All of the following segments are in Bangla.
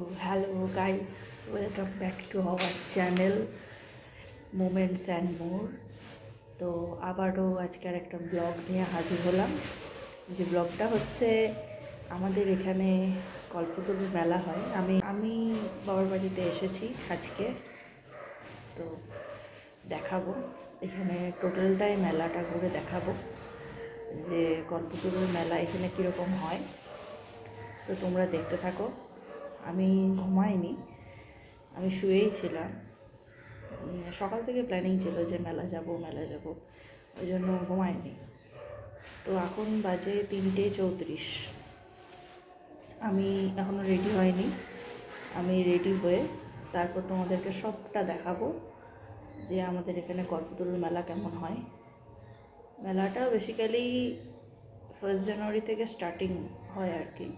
Hello guys, welcome back to our channel Moments and More. তো আবারও আজকের একটা ব্লগ নিয়ে হাজির হলাম। যে ব্লগটা হচ্ছে আমাদের এখানে কল্পতরু মেলা হয়। আমি বাবার বাড়িতে এসেছি আজকে, তো দেখাবো এখানে টোটালটাই মেলাটা ঘুরে দেখাবো যে কল্পতরুর মেলা এখানে কীরকম হয়। তো তোমরা দেখতে থাকো। আমি ঘুমাইনি, আমি শুয়েই ছিলাম। সকাল থেকে প্ল্যানিং ছিল যে মেলা যাব, ওই জন্য ঘুমাইনি। তো এখন বাজে 3:34। আমি এখনও রেডি হয়নি। আমি রেডি হয়ে তারপর তোমাদেরকে সবটা দেখাবো যে আমাদের এখানে কল্পতরুর মেলা কেমন হয়। মেলাটা বেসিক্যালি 1 জানুয়ারি থেকে স্টার্টিং হয় আর কি।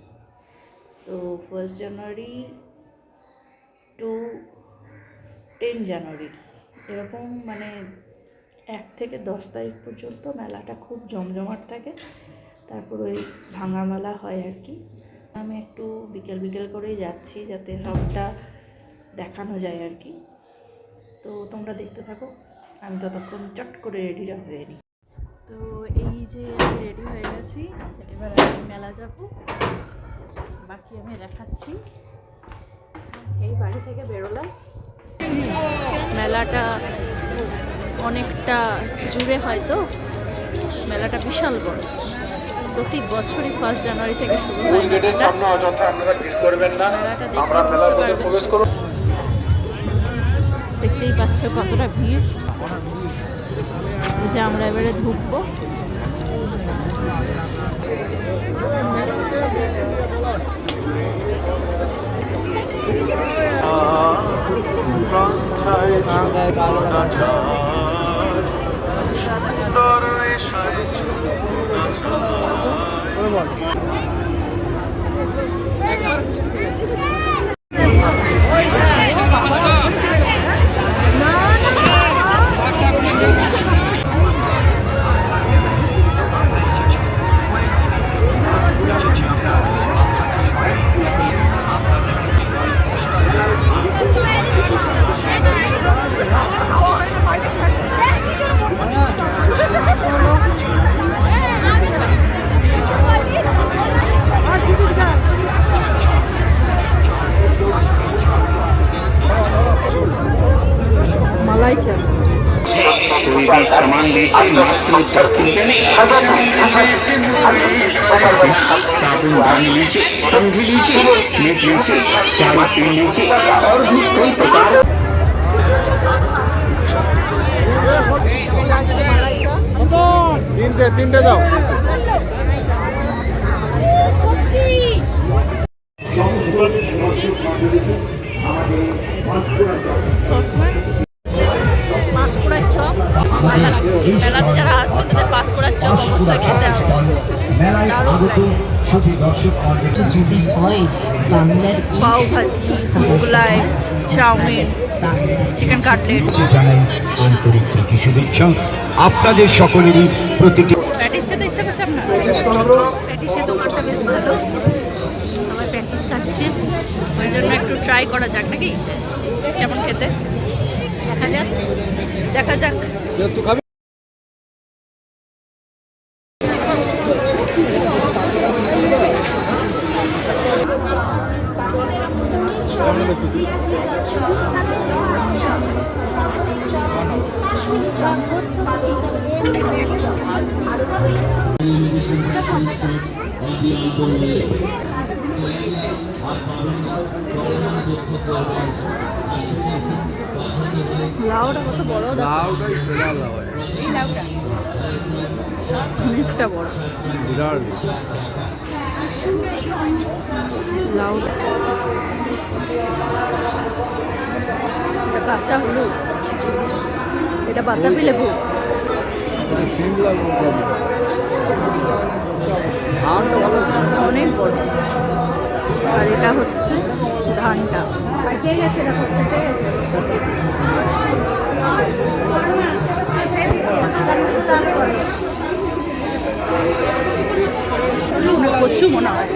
তো 1 জানুয়ারি টু 10 জানুয়ারি এরকম, মানে 1 থেকে 10 তারিখ পর্যন্ত মেলাটা খুব জমজমাট থাকে। তারপর ওই ভাঙা মেলা হয় আর কি। আমি একটু বিকেল করেই যাচ্ছি যাতে সবটা দেখানো যায় আর কি। তো তোমরা দেখতে থাকো, আমি ততক্ষণ চট করে রেডিটা হয়ে নিই। তো এই যে আমি রেডি হয়ে গেছি, এবার আমি মেলা যাব, বাকি আমি দেখাচ্ছি। এই বাড়ি থেকে বেরোলাম। মেলাটা অনেকটা জুড়ে হয়তো, মেলাটা বিশাল বড়। প্রতি বছরই 1 জানুয়ারি থেকে শুরু হয় মেলাটা। দেখতেই পাচ্ছ কতটা ভিড়। এই যে আমরা এবারে ঢুকবো। सामान लीजिए मात्र 10 रुपये में। साबुन दानी लीजिए, कंघी लीजिए, मीट लीजिए, साड़ी पिन लीजिए और भी कई प्रकार। तीन दाओ। পাঁশকুড়ার চপ ভালো লাগে। মেলাতে যারা আসবে তাদের পাঁশকুড়ার চপ অবশ্যই খেতে হবে। পাও ভাজি, মোগলাই, চাউমিন, চিকেন কাটলেট। আপনাদের সকলেরই প্রতিটি প্যাটিস খেতে ইচ্ছা করছে আপনার? প্যাটিসের দোকানটা বেশ ভালো, সবাই প্যাটিস খাচ্ছে, ওই জন্য একটু ট্রাই করা যাক নাকি কেমন খেতে। দেখা যাক। লাউটা কত বড়, লাউটাই সেরা লাউ। এই লাউটা অনেকটা বড়, বিরাট লাউ। এটা কাঁচা হলুদ, এটা বাতাবি লেবু, অনেক বড়। আর এটা হচ্ছে ধানটা। কচু মনে হয়।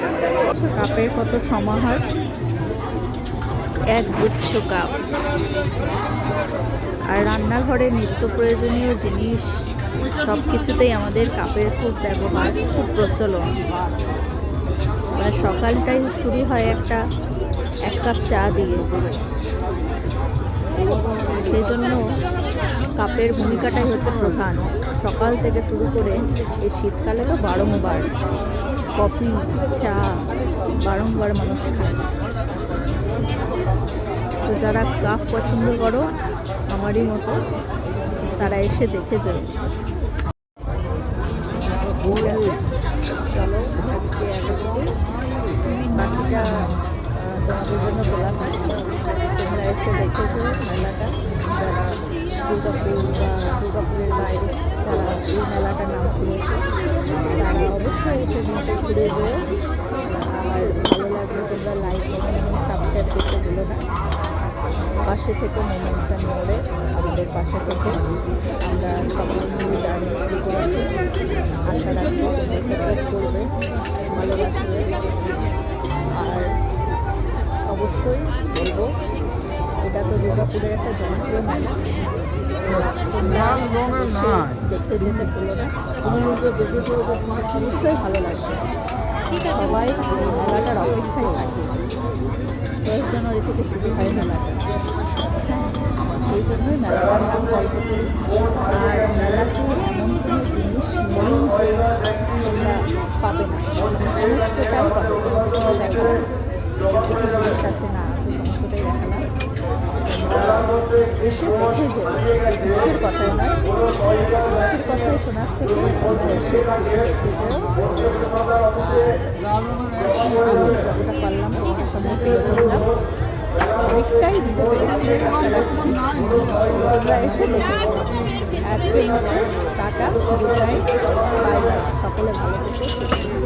কাপের কত সমাহার। এক গুচ্ছ কাপ। আর রান্নাঘরে নিত্য প্রয়োজনীয় জিনিস সব কিছুতেই আমাদের কাপের খুব ব্যবহার, খুব প্রচলন। আর সকালটাই শুরু হয় এক কাপ চা দিয়ে। সেই জন্য কাপের ভূমিকাটাই হচ্ছে প্রধান। সকাল থেকে শুরু করে এই শীতকালে তো বারংবার কফি, চা বারংবার মানুষ খায়। তো যারা কাপ পছন্দ করো আমারই মতো, তারা এসে দেখে যাবে। ঠিক আছে, চলো আজকে এতটুকু, বাকিটা তোমাদের জন্য বলা থাকবে। তোমরা এসে দেখেছো মেলাটা, যারা দুর্গাপুর বা দুর্গাপুরের বাইরে যারা এই মেলাটার নাম শুনেছে তারা অবশ্যই এসে মতো ঘুরে যেও। আর ভালো লাগলে তোমরা লাইক, কমেন্ট এবং সাবস্ক্রাইব করতে ভুলো না। পাশে থেকে মোমেন্টস অ্যান্ড মোড়ে আমাদের পাশে থেকে আমরা সবাই মিলে জার্নি শুরু করেছি। আশা রাখবো তোমরা সাপোর্ট করবে, ভালোবাসবে। আর অবশ্যই বলবো, এটা তো দুর্গাপুরের একটা জনপ্রিয় মেলা, তোমরা এসে দেখে যেতে ভুলো না। অবশ্যই ভালো লাগবে। সবাই মেলাটার অপেক্ষায় থাকে। 10 জানুয়ারি থেকে শুরু হয় মেলাটা। এই জন্যই মেলাটার নাম কল্পতরু। আর মেলাতে এমন কোনো জিনিস নেই যে তোমরা পাবে না, সমস্তটাই পাবে। তোমরা দেখালাম যেটুকু জিনিস আছে না আছে সমস্তটাই দেখালাম। তোমরা এসে দেখে যাও, মুখের কথায় নয়, মুখের কথায় শোনার থেকে তোমরা এসে দেখে যাও। আর আমি যতটা পারলাম তোমাদের সামনে তুলে ধরলাম, অনেকটাই দিতে পেরেছি আশা রাখছি। তোমরা এসে দেখে আজকের মতো টাটা, গুড নাইট, বাই। সকলে ভালো থেকো।